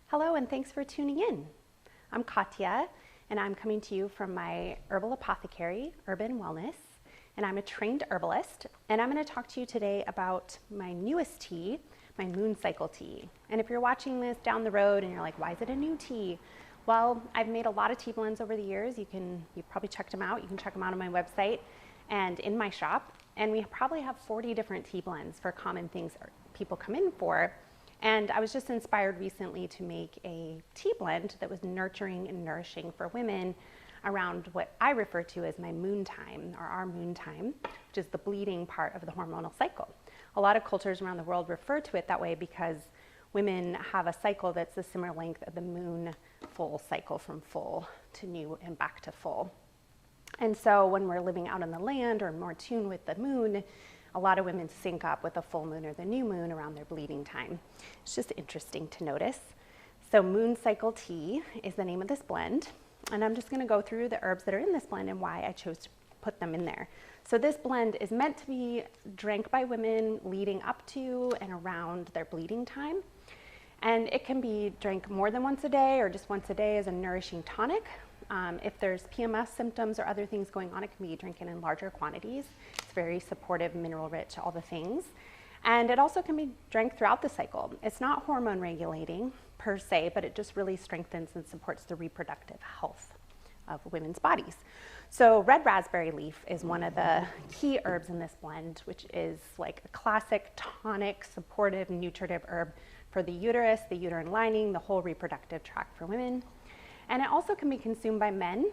Hello and thanks for tuning in. I'm Katya and I'm coming to you from my herbal apothecary, Urban Wellness, and I'm a trained herbalist, and I'm going to talk to you today about my newest tea, my moon cycle tea. And if you're watching this down the road and you're like, why is it a new tea? Well, I've made a lot of tea blends over the years. You've probably checked them out. You can check them out on my website and in my shop. And we probably have 40 different tea blends for common things people come in for. And I was just inspired recently to make a tea blend that was nurturing and nourishing for women around what I refer to as my moon time, or our moon time, which is the bleeding part of the hormonal cycle. A lot of cultures around the world refer to it that way because women have a cycle that's the similar length of the moon full cycle, from full to new and back to full. And so when we're living out on the land or more tuned with the moon, a lot of women sync up with the full moon or the new moon around their bleeding time. It's just interesting to notice. So moon cycle tea is the name of this blend. And I'm just going to go through the herbs that are in this blend and why I chose to put them in there. So this blend is meant to be drank by women leading up to and around their bleeding time. And it can be drank more than once a day or just once a day as a nourishing tonic. If there's PMS symptoms or other things going on, it can be drinking in larger quantities. It's very supportive, mineral rich, all the things. And it also can be drank throughout the cycle. It's not hormone regulating per se, but it just really strengthens and supports the reproductive health of women's bodies. So red raspberry leaf is one of the key herbs in this blend, which is like a classic tonic, supportive, nutritive herb for the uterus, the uterine lining, the whole reproductive tract for women. And it also can be consumed by men.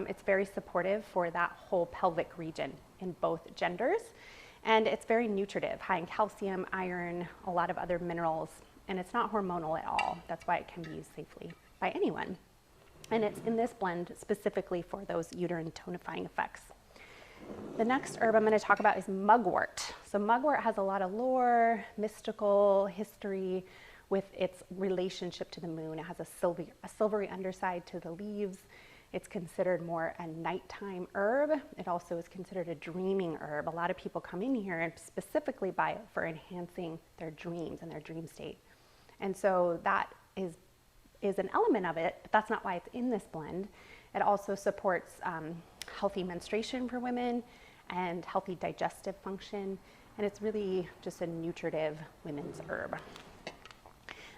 It's very supportive for that whole pelvic region in both genders. And it's very nutritive, high in calcium, iron, a lot of other minerals. And it's not hormonal at all. That's why it can be used safely by anyone. And it's in this blend specifically for those uterine tonifying effects. The next herb I'm going to talk about is mugwort. So mugwort has a lot of lore, mystical history with its relationship to the moon. It has a silvery underside to the leaves. It's considered more a nighttime herb. It also is considered a dreaming herb. A lot of people come in here and specifically buy it for enhancing their dreams and their dream state. And so that is an element of it, but that's not why it's in this blend. It also supports healthy menstruation for women and healthy digestive function. And it's really just a nutritive women's herb.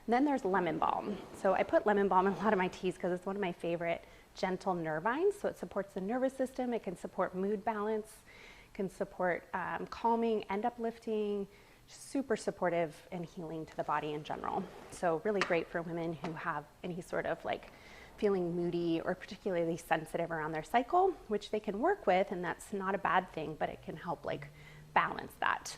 Then there's lemon balm. So I put lemon balm in a lot of my teas because it's one of my favorite gentle nervines. So it supports the nervous system. It can support mood balance, can support calming and uplifting, super supportive and healing to the body in general. So really great for women who have any sort of like feeling moody or particularly sensitive around their cycle, which they can work with, and that's not a bad thing, but it can help like balance that.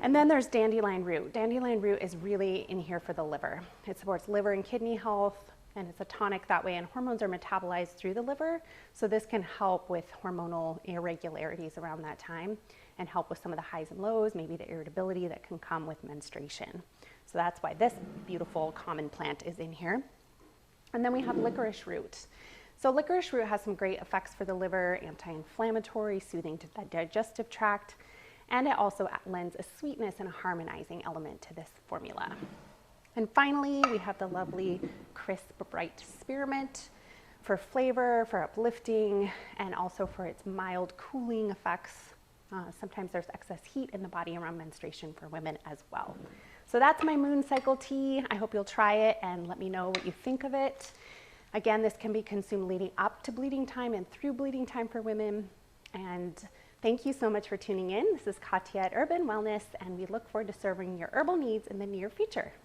And then there's dandelion root. Dandelion root is really in here for the liver. It supports liver and kidney health, and it's a tonic that way, and hormones are metabolized through the liver. So this can help with hormonal irregularities around that time and help with some of the highs and lows, maybe the irritability that can come with menstruation. So that's why this beautiful common plant is in here. And then we have licorice root. So licorice root has some great effects for the liver, anti-inflammatory, soothing to the digestive tract. And it also lends a sweetness and a harmonizing element to this formula. And finally, we have the lovely, crisp, bright spearmint for flavor, for uplifting, and also for its mild cooling effects. Sometimes there's excess heat in the body around menstruation for women as well. So that's my moon cycle tea. I hope you'll try it and let me know what you think of it. Again, this can be consumed leading up to bleeding time and through bleeding time for women. And thank you so much for tuning in. This is Katya at Urban Wellness, and we look forward to serving your herbal needs in the near future.